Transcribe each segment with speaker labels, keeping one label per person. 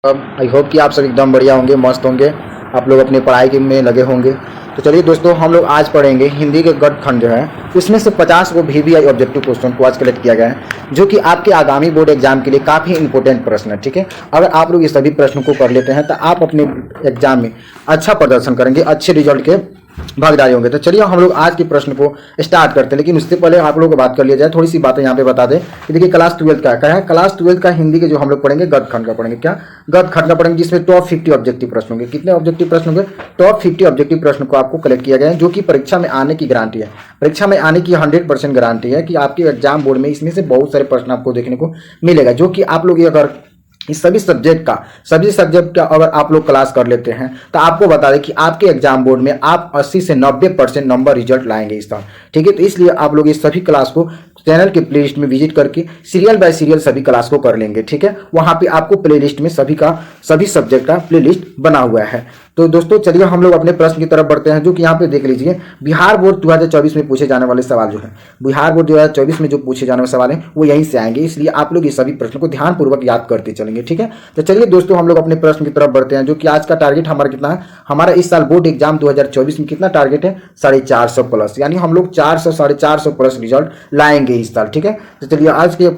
Speaker 1: I hope कि आप सब एकदम बढ़िया होंगे, मस्त होंगे। आप लोग अपनी पढ़ाई के में लगे होंगे। तो चलिए दोस्तों, हम लोग आज पढ़ेंगे हिंदी के गद्य खंड जो है, उसमें से 50 को VVI ऑब्जेक्टिव क्वेश्चन को आज कलेक्ट किया गया है, जो कि आपके आगामी बोर्ड एग्जाम के लिए काफ़ी इंपॉर्टेंट प्रश्न है। ठीक है, अगर आप लोग ये सभी प्रश्नों को कर लेते हैं तो आप अपने एग्जाम में अच्छा प्रदर्शन करेंगे, अच्छे रिजल्ट के भागीदारी होंगे। तो चलिए हम लोग आज के प्रश्न को स्टार्ट करते हैं, लेकिन उससे पहले आप लोगों को बात कर लिया जाए, थोड़ी सी बातें यहाँ पे बता दें कि देखिए क्लास 12 का है, क्लास 12 का हिंदी के जो हम लोग पढ़ेंगे गद्य खंड का पढ़ेंगे। क्या गद्य खंड का पढ़ेंगे, जिसमें टॉप 50 ऑब्जेक्टिव प्रश्न होंगे। कितने ऑब्जेक्टिव प्रश्न होंगे? टॉप 50 ऑब्जेक्टिव प्रश्न को आपको कलेक्ट किया गया है, जो कि परीक्षा में आने की गारंटी है। परीक्षा में आने की 100% गारंटी है कि आपके एग्जाम बोर्ड में इसमें से बहुत सारे प्रश्न आपको देखने को मिलेगा, जो कि आप लोग अगर इस सभी सब्जेक्ट का अगर आप लोग क्लास कर लेते हैं तो आपको बता दें कि आपके एग्जाम बोर्ड में आप 80 से 90% नंबर रिजल्ट लाएंगे इस साल। ठीक है, तो इसलिए आप लोग इस सभी क्लास को चैनल के प्लेलिस्ट में विजिट करके सीरियल बाय सीरियल सभी क्लास को कर लेंगे। ठीक है, वहां पे आपको प्लेलिस्ट में सभी सब्जेक्ट का प्लेलिस्ट बना हुआ है। तो दोस्तों चलिए हम लोग अपने प्रश्न की तरफ बढ़ते हैं, जो कि यहाँ पे देख लीजिए। बिहार बोर्ड 2024 में पूछे जाने वाले सवाल जो है, बिहार बोर्ड 2024 में जो पूछे जाने वाले सवाल है वो यहीं से आएंगे, इसलिए आप लोग ये सभी प्रश्नों को ध्यानपूर्वक याद करते चलेंगे। ठीक है, तो चलिए दोस्तों हम लोग अपने प्रश्न की तरफ बढ़ते हैं, जो कि आज का टारगेट हमारा कितना है। हमारा इस साल बोर्ड एग्जाम 2024 में कितना टारगेट है? 450 प्लस, यानी हम लोग 400 450 प्लस रिजल्ट लाएंगे इस साल। ठीक है, तो चलिए आज के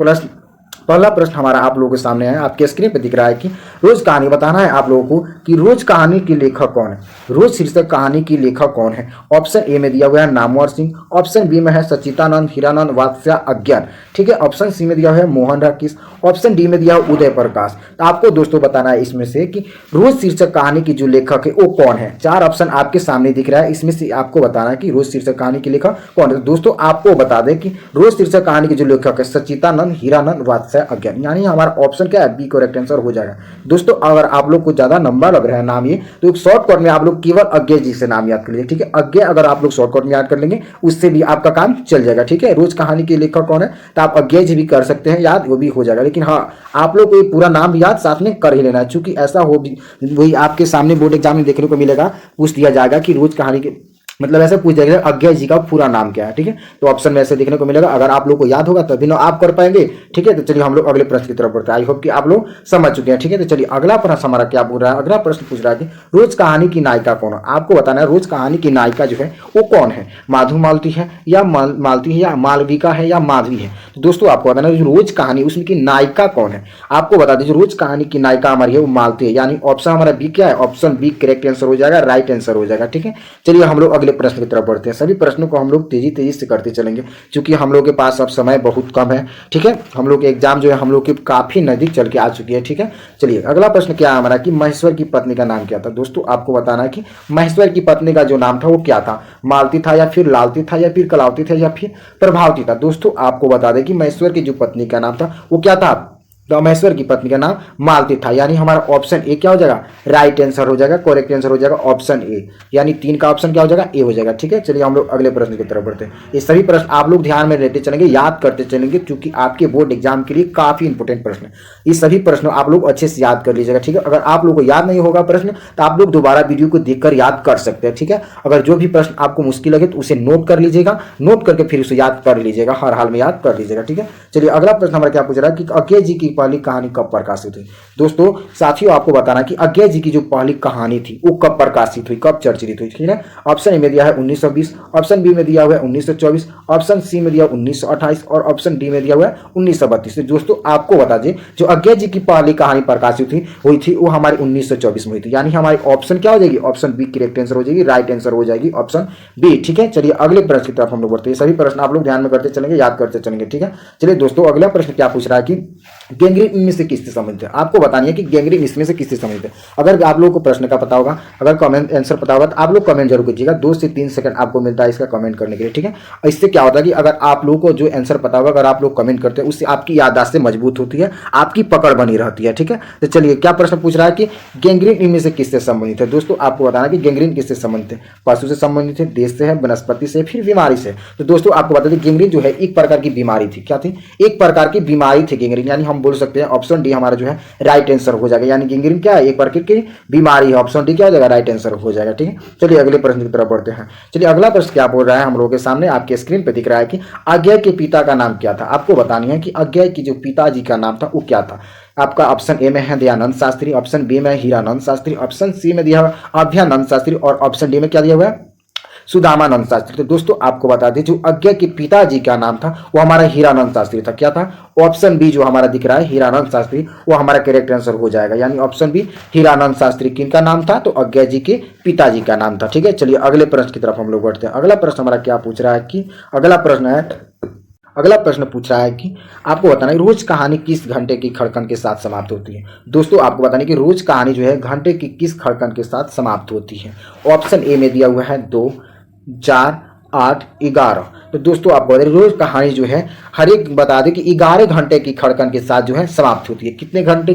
Speaker 1: पहला प्रश्न हमारा आप लोगों के सामने है, आपके स्क्रीन पे दिख रहा है कि रोज कहानी बताना है आप लोगों को कि रोज कहानी की लेखक कौन है। रोज शीर्षक कहानी की लेखक कौन है? ऑप्शन ए में दिया हुआ है नामवर सिंह, ऑप्शन बी में है सचितानंद, हीरानंद, वात्स्या, अज्ञान। ठीक है, ऑप्शन सी में दिया हुआ है मोहन राकेश, ऑप्शन डी में दिया हुआ उदय प्रकाश। तो आपको दोस्तों बताना है इसमें से कि रोज शीर्षक कहानी की जो लेखक है वो कौन है। 4 ऑप्शन आपके सामने दिख रहा है, इसमें से आपको बताना है कि रोज शीर्षक कहानी की लेखक कौन है। तो दोस्तों आपको बता दें कि रोज शीर्षक कहानी की जो लेखक है सचितानंद, हीरानंद, वात्स्या, अज्ञान, यानी हमारा ऑप्शन क्या है? बी करेक्ट आंसर हो जाएगा। दोस्तों अगर आप लोग को ज्यादा नंबर लग रहा है नाम ये, तो एक शॉर्टकट में आप लोग केवल अज्ञे जी से नाम याद कर लीजिए। ठीक है, अज्ञे अगर आप लोग शॉर्टकट में याद कर लेंगे उससे भी आपका काम चल जाएगा। ठीक है, रोज कहानी के लेखक कौन है तो आप अज्ञे जी भी कर सकते हैं याद, वो भी हो जाएगा। लेकिन हाँ, आप लोग को ये पूरा नाम भी याद साथ में कर ही लेना है, चूंकि ऐसा हो भी वही आपके सामने बोर्ड एग्जाम में देखने को मिलेगा, पूछ दिया जाएगा कि रोज कहानी के मतलब ऐसे पूछ जाएगा अज्ञे जी का पूरा नाम क्या है। ठीक है, तो ऑप्शन में ऐसे देखने को मिलेगा, अगर आप लोग को याद होगा तभी ना आप कर पाएंगे। ठीक है, तो चलिए हम लोग अगले प्रश्न की तरफ बढ़ते हैं। आई होप कि आप लोग समझ चुके हैं। ठीक है, तो चलिए अगला प्रश्न हमारा क्या पूछ रहा है। अगला प्रश्न पूछ रहा है कि रोज कहानी की नायिका कौन है। आपको बताना है रोज कहानी की नायिका जो है वो कौन है, माधु मालती है या मालती है या मालविका है या माधवी है। तो दोस्तों आपको बताना है रोज कहानी उसमें की नायिका कौन है। आपको बता दीजिए रोज कहानी की नायिका हमारी है वो मालती है, यानी ऑप्शन हमारा बी क्या है? ऑप्शन बी करेक्ट आंसर हो जाएगा, राइट आंसर हो जाएगा। ठीक है, चलिए हम लोग अगले प्रश्न की तरफ बढ़ते हैं। सभी प्रश्नों को हम लोग तेजी से करते चलेंगे, क्योंकि हम लोग के पास अब समय बहुत कम है। ठीक है, हम लोग के एग्जाम जो है हम लोग के काफी नजदीक चल के आ चुकी है। ठीक है, चलिए अगला प्रश्न क्या है हमारा कि महेश्वर की पत्नी का नाम क्या था। दोस्तों आपको बताना है कि महेश्वर की पत्नी का जो नाम था वो क्या था, मालती था या फिर लालती था या फिर कलावती था या फिर प्रभावती था। दोस्तों आपको बता दें कि महेश्वर की जो पत्नी का नाम था वो क्या था, तो महेश्वर की पत्नी का नाम मालती था, यानी हमारा ऑप्शन ए क्या हो जाएगा? राइट आंसर हो जाएगा, करेक्ट आंसर हो जाएगा ऑप्शन ए, यानी 3 का ऑप्शन क्या हो जाएगा? ए हो जाएगा। ठीक है, चलिए हम लोग अगले प्रश्न की तरफ बढ़ते हैं। ये सभी प्रश्न आप लोग ध्यान में लेते चलेंगे, याद करते चलेंगे, क्योंकि आपके बोर्ड एग्जाम के लिए काफी इंपोर्टेंट प्रश्न है। ये सभी प्रश्न आप लोग अच्छे से याद कर लीजिएगा। ठीक है, अगर आप लोग को याद नहीं होगा प्रश्न तो आप लोग दोबारा वीडियो को देखकर याद कर सकते हैं। ठीक है, अगर जो भी प्रश्न आपको मुश्किल लगे तो उसे नोट कर लीजिएगा, नोट करके फिर उसे याद कर लीजिएगा, हर हाल में याद कर लीजिएगा। ठीक है, चलिए अगला प्रश्न हमारा क्या पूछ रहा है कि अज्ञे जी की पहली कहानी कब प्रकाशित हुई। दोस्तों साथियों आपको बताना कि अज्ञे जी की जो पहली कहानी थी वो कब प्रकाशित हुई, कब चर्चित हुई। ठीक है, ऑप्शन ए में दिया है 1920, ऑप्शन बी में दिया हुआ है 1924, ऑप्शन सी में दिया 1928 और ऑप्शन डी में दिया हुआ है 1932। दोस्तों आपको बता दें जो अज्ञे जी की पहली कहानी प्रकाशित हुई थी वो हमारी 1924 में हुई थी, यानी हमारी ऑप्शन क्या हो जाएगी? ऑप्शन बी करेक्ट आंसर हो जाएगी, राइट आंसर हो जाएगी ऑप्शन बी। ठीक है, चलिए अगले प्रश्न की तरफ हम लोग बढ़ते हैं। सभी प्रश्न आप लोग ध्यान में करते चलेंगे, याद करते चलेंगे। ठीक है, चलिए दोस्तों अगला प्रश्न क्या पूछ रहा है कि गैंग्रीन इनमें से किससे संबंधित है। आपको बतानी है कि गैंग्रीन इसमें से किससे संबंधित है। अगर आप लोगों को प्रश्न का पता होगा, अगर कमेंट आंसर पता होगा तो आप लोग कमेंट जरूर कीजिएगा। 2 से 3 सेकंड आपको मिलता है इसका कमेंट करने के लिए। ठीक है, इससे क्या होता है कि अगर आप लोगों को जो आंसर पता होगा, अगर आप लोग कमेंट करते हैं उससे आपकी याददाश्त से मजबूत होती है, आपकी पकड़ बनी रहती है। ठीक है, तो चलिए क्या प्रश्न पूछ रहा है कि गैंग्रीन इनमें से किससे संबंधित है। दोस्तों आपको बताना कि गैंग्रीन किससे संबंधित है, पशु से संबंधित है, देश से है, वनस्पति से, फिर बीमारी से। तो दोस्तों आपको बता दें गैंग्रीन जो है एक प्रकार की बीमारी थी। क्या थी? एक प्रकार की बीमारी थी गैंग्रीन, यानी हम बोल सकते हैं ऑप्शन डी हमारा जो है राइट आंसर हो जाएगा, यानी गैंग्रीन क्या है? एक प्रकार की बीमारी है, ऑप्शन डी क्या हो जाएगा? राइट आंसर हो जाएगा। ठीक है, चलिए अगले प्रश्न की तरफ बढ़ते हैं। चलिए अगला प्रश्न क्या बोल रहा है हम लोगों के सामने, आपके स्क्रीन पे दिख रहा है कि अज्ञे के पिता का नाम क्या था। आपको बतानी है कि अज्ञे की जो पिताजी का नाम था वो क्या था। आपका ऑप्शन ए में है दयानंद शास्त्री, ऑप्शन बी में हीरानंद शास्त्री, ऑप्शन सी में दिया हुआ अभ्यानंद शास्त्री और ऑप्शन डी में क्या दिया हुआ है सुदामानंद शास्त्री। तो दोस्तों आपको बता दें जो अज्ञा के पिताजी का नाम था वो हमारा हीरानंद शास्त्री था। क्या था? ऑप्शन बी जो हमारा दिख रहा है हीरानंद शास्त्री वो हमारा करेक्ट आंसर हो जाएगा, यानी ऑप्शन बी हीरानंद शास्त्री किनका नाम था? तो अज्ञा जी के पिताजी का नाम था। ठीक है, चलिए अगले प्रश्न की तरफ हम लोग बढ़ते हैं। अगला प्रश्न हमारा क्या पूछ रहा है कि अगला प्रश्न पूछ रहा है कि आपको बताना है रोज कहानी किस घंटे की खड़कन के साथ समाप्त होती है। दोस्तों आपको बताना है कि रोज कहानी जो है घंटे की किस खड़कन के साथ समाप्त होती है। ऑप्शन ए में दिया हुआ है 2, 4, 8, 11। तो दोस्तों आपको बता दें रोज कहानी जो है हर एक बता दें कि 11 घंटे की खड़कन के साथ जो है समाप्त होती है। कितने घंटे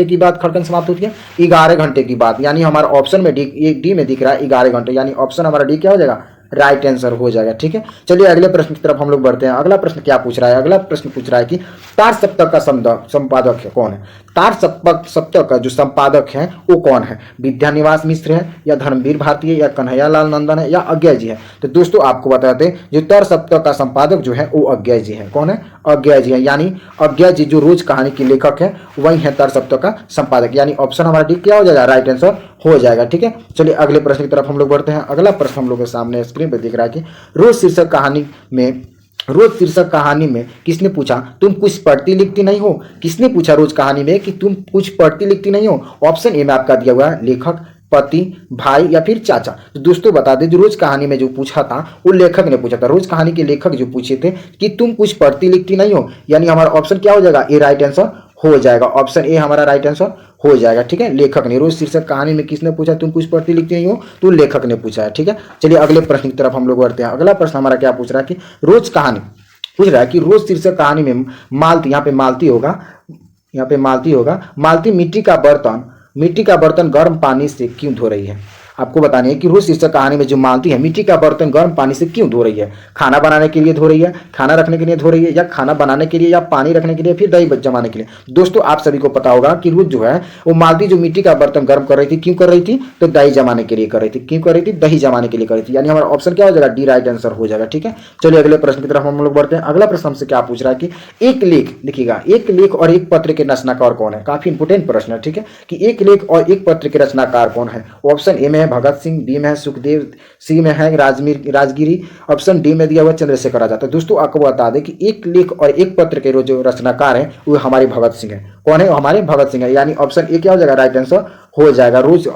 Speaker 1: की बाद खड़कन समाप्त होती है? 11 घंटे की बाद, यानी हमारा ऑप्शन में डी में दिख रहा है 11 घंटे, यानी ऑप्शन हमारा डी क्या हो जाएगा? राइट आंसर हो जाएगा। ठीक है, चलिए अगले प्रश्न की तरफ हम लोग बढ़ते हैं। अगला प्रश्न क्या पूछ रहा है? अगला प्रश्न पूछ रहा है कि तार सप्तक का संपादक है कौन है? तार सप्तक का जो संपादक है वो कौन है? विद्यानिवास मिश्र है या धर्मवीर भारती है या कन्हैया लाल नंदन है या अज्ञा जी है? तो दोस्तों आपको बताते हैं जो तार सप्तक का संपादक जो है वो अज्ञा जी है। कौन है? अज्ञा जी है, यानी अज्ञा जी जो रोज कहानी के लेखक है वही है तार सप्तक का संपादक, यानी ऑप्शन हमारा डी क्या हो जाएगा? राइट आंसर हो जाएगा। ठीक है, चलिए अगले प्रश्न की तरफ हम लोग बढ़ते हैं। अगला प्रश्न हम लोग के सामने स्क्रीन पर दिख रहा है कि रोज शीर्षक कहानी में किसने पूछा तुम कुछ पढ़ती लिखती नहीं हो? किसने पूछा रोज कहानी में कि तुम कुछ पढ़ती लिखती नहीं हो? ऑप्शन ए में आपका दिया हुआ है लेखक, पति, भाई या फिर चाचा। तो दोस्तों बता दें जो रोज कहानी में जो पूछा था वो लेखक ने पूछा था। रोज कहानी के लेखक जो पूछे थे कि तुम कुछ पढ़ती लिखती नहीं हो, यानी हमारा ऑप्शन क्या हो जाएगा? ए राइट आंसर हो जाएगा। ऑप्शन ए हमारा राइट आंसर हो जाएगा। ठीक है, लेखक ने रोज शीर्षक कहानी में किसने पूछा तुम कुछ पढ़ती लिखती नहीं हो? तो लेखक ने पूछा है। ठीक है, चलिए अगले प्रश्न की तरफ हम लोग बढ़ते हैं। अगला प्रश्न हमारा क्या पूछ रहा है कि रोज कहानी पूछ रहा है कि रोज शीर्षक कहानी में मालती, यहाँ पे मालती होगा मालती मिट्टी का बर्तन गर्म पानी से क्यों धो रही है? आपको बतानी है कि रोज शीर्षक कहानी में जो मालती है मिट्टी का बर्तन गर्म पानी से क्यों धो रही है? खाना बनाने के लिए धो रही है, खाना रखने के लिए धो रही है, या खाना बनाने के लिए, या पानी रखने के लिए, फिर दही जमाने के लिए? दोस्तों आप सभी को पता होगा कि रोज जो है वो मालती जो मिट्टी का बर्तन गर्म कर रही थी, क्यों कर रही थी? तो दही जमाने के लिए कर रही थी। क्यों कर रही थी? दही जमाने के लिए कर रही थी, यानी हमारा ऑप्शन क्या हो जाएगा? डी राइट आंसर हो जाएगा। ठीक है, चलिए अगले प्रश्न की तरफ हम लोग बढ़ते हैं। अगला प्रश्न हमसे क्या पूछ रहा है कि एक लेख देखिएगा, एक लेख और एक पत्र के रचनाकार कौन है? काफी इंपोर्टेंट प्रश्न है। ठीक है, कि एक लेख और एक पत्र के रचनाकार कौन है? ऑप्शन ए में है भगत सिंह, बी में है सुखदेव, सी में है राजगिरी, ऑप्शन डी में दिया हुआ चंद्रशेखर आजाद। तो दोस्तों आपको बता दें कि एक लेख और एक पत्र के जो रचनाकार हैं वो हमारे भगत सिंह है। कौन है? हमारे भगत सिंह है, यानी ऑप्शन ए क्या हो जाएगा? राइट आंसर हो जाएगा। रोज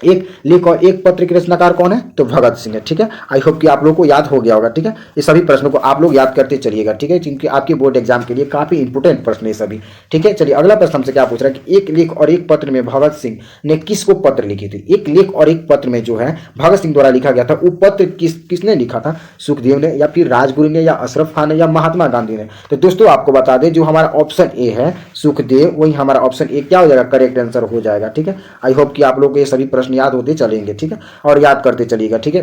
Speaker 1: एक लेख और एक पत्र के रचनाकार कौन है? तो भगत सिंह है। ठीक है, आई होप कि आप लोगों को याद हो गया होगा। ठीक है, ये सभी प्रश्नों को आप लोग याद करते चलिएगा। ठीक है, क्योंकि आपके बोर्ड एग्जाम के लिए काफी इंपोर्टेंट प्रश्न है सभी। ठीक है, चलिए अगला प्रश्न हमसे क्या पूछ रहा है कि एक लेख और एक पत्र में भगत सिंह ने किसको पत्र लिखी थी? एक लेख और एक पत्र में जो है भगत सिंह द्वारा लिखा गया था वो पत्र किसने लिखा था? सुखदेव ने, या फिर राजगुरु ने, या अशरफ खान ने, या महात्मा गांधी ने? तो दोस्तों आपको बता दें जो हमारा ऑप्शन ए है सुखदेव, वही हमारा ऑप्शन ए क्या हो जाएगा? करेक्ट आंसर हो जाएगा। ठीक है, आई होप कि आप लोग को ये सभी प्रश्न याद होते चलेंगे। ठीक है, और याद करते चलिएगा। ठीक है,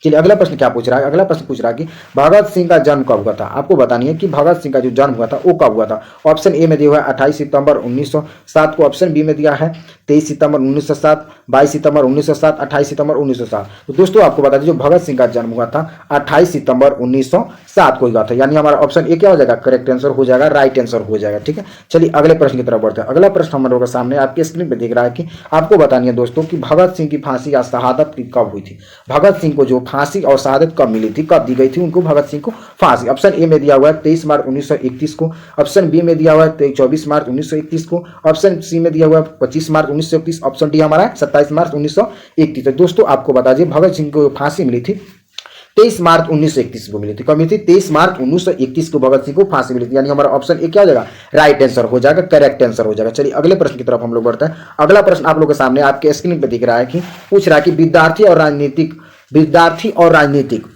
Speaker 1: चलिए अगला प्रश्न क्या पूछ रहा है? अगला प्रश्न पूछ रहा है कि भगत सिंह का जन्म कब हुआ था? आपको बतानी है कि भगत सिंह का जो जन्म हुआ था वो कब हुआ था। ऑप्शन ए में दिया हुआ है 28 सितंबर 1907 को, ऑप्शन बी में दिया है 23 सितंबर 1907, 22 सितंबर 1907, 28 सितंबर 1907। तो दोस्तों आपको बता दें जो भगत सिंह का जन्म हुआ था 28 सितंबर 1907 को हुआ था, यानी हमारा ऑप्शन ए क्या हो जाएगा? करेक्ट आंसर हो जाएगा, राइट आंसर हो जाएगा। ठीक है, चलिए अगले प्रश्न की तरफ बढ़ते हैं। अगला प्रश्न हम लोगों के सामने आपके स्क्रीन पर दिख रहा है कि आपको बतानी है दोस्तों कि भगत सिंह की फांसी या शहादत कब हुई थी? भगत सिंह को जो फांसी और शहादत कब मिली थी, कब दी गई थी उनको भगत सिंह को फांसी? ऑप्शन ए में दिया हुआ है 23 मार्च 1931 को, ऑप्शन बी में दिया हुआ है 24 मार्च 1931 को, ऑप्शन सी में दिया हुआ है 25 मार्च 1931, ऑप्शन डी हमारा है 27 मार्च 1931। तो दोस्तों आपको बता दें भगत सिंह को फांसी मिली थी 23 मार्च 1931 को मिली थी। कब मिली थी? 23 मार्च 1931 को भगत सिंह को फांसी मिली थी, यानी हमारा ऑप्शन ए क्या हो जाएगा? राइट आंसर हो जाएगा, करेक्ट आंसर हो जाएगा। चलिए अगले प्रश्न की तरफ हम लोग बढ़ते हैं। अगला प्रश्न आप लोगों के सामने आपके स्क्रीन पर दिख रहा है कि पूछ रहा है कि विद्यार्थी और राजनीतिक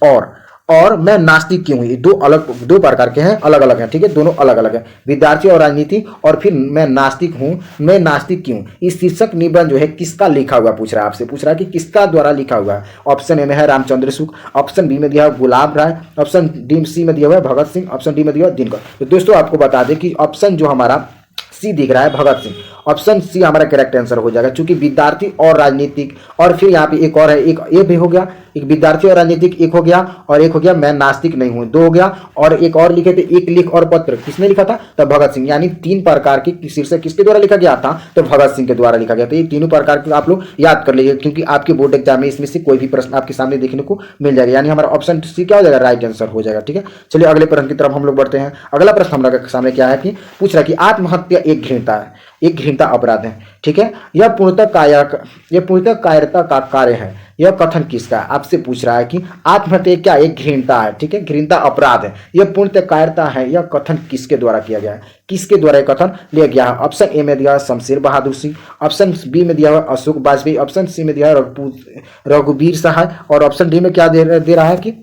Speaker 1: और मैं नास्तिक क्यों हूं? दो प्रकार के हैं, अलग अलग हैं। ठीक है, दोनों अलग अलग हैं, विद्यार्थी और राजनीति, और फिर मैं नास्तिक हूं, मैं नास्तिक क्यों? इस शीर्षक निबंध जो है किसका लिखा हुआ पूछ रहा है आपसे, पूछ रहा है कि किसका द्वारा लिखा हुआ है। ऑप्शन ए में है रामचंद्र शुक्ल, ऑप्शन बी में दिया है गुलाब राय, ऑप्शन डी सी में दिया हुआ है भगत सिंह, ऑप्शन डी में दिया हुआ दिनकर। तो दोस्तों आपको बता दें कि ऑप्शन जो हमारा सी दिख रहा है भगत सिंह। ऑप्शन सी हमारा करेक्ट आंसर हो जाएगा, क्योंकि विद्यार्थी और राजनीतिक, और फिर यहाँ पे एक और है, एक ये भी हो गया, एक विद्यार्थी और राजनीतिक एक हो गया, और एक हो गया मैं नास्तिक नहीं हूं, दो हो गया, और एक और लिखे थे एक लिख और पत्र, किसने लिखा था? तो भगत सिंह। यानी 3 प्रकार की शीर्षक किसके द्वारा लिखा गया था? तो भगत सिंह के द्वारा लिखा गया था। ये तीनों प्रकार के आप लोग याद कर लीजिए, क्योंकि आपके बोर्ड एग्जाम में इसमें से कोई भी प्रश्न आपके सामने देखने को मिल जाएगा। यानी हमारा ऑप्शन सी क्या हो जाएगा? राइट आंसर हो जाएगा। ठीक है, चलिए अगले प्रश्न की तरफ हम लोग बढ़ते हैं। अगला प्रश्न हम लोग के सामने क्या है कि पूछ रहा है कि आत्महत्या एक घृणता है, एक घृणता अपराध है। ठीक है, यह पूर्णतः कायरता का कार्य है। यह कथन किसका है? आपसे पूछ रहा है कि आत्महत्या क्या एक घृणता है। ठीक है, घृणता अपराध है, यह पूर्णतः कायरता है। यह कथन किसके द्वारा किया गया है? किसके द्वारा यह कथन लिया गया है? ऑप्शन ए में दिया है शमशेर बहादुर सिंह, ऑप्शन बी में दिया है अशोक वाजपेयी, ऑप्शन सी में दिया है रघुवीर सहाय, और ऑप्शन डी में क्या दे रहा है कि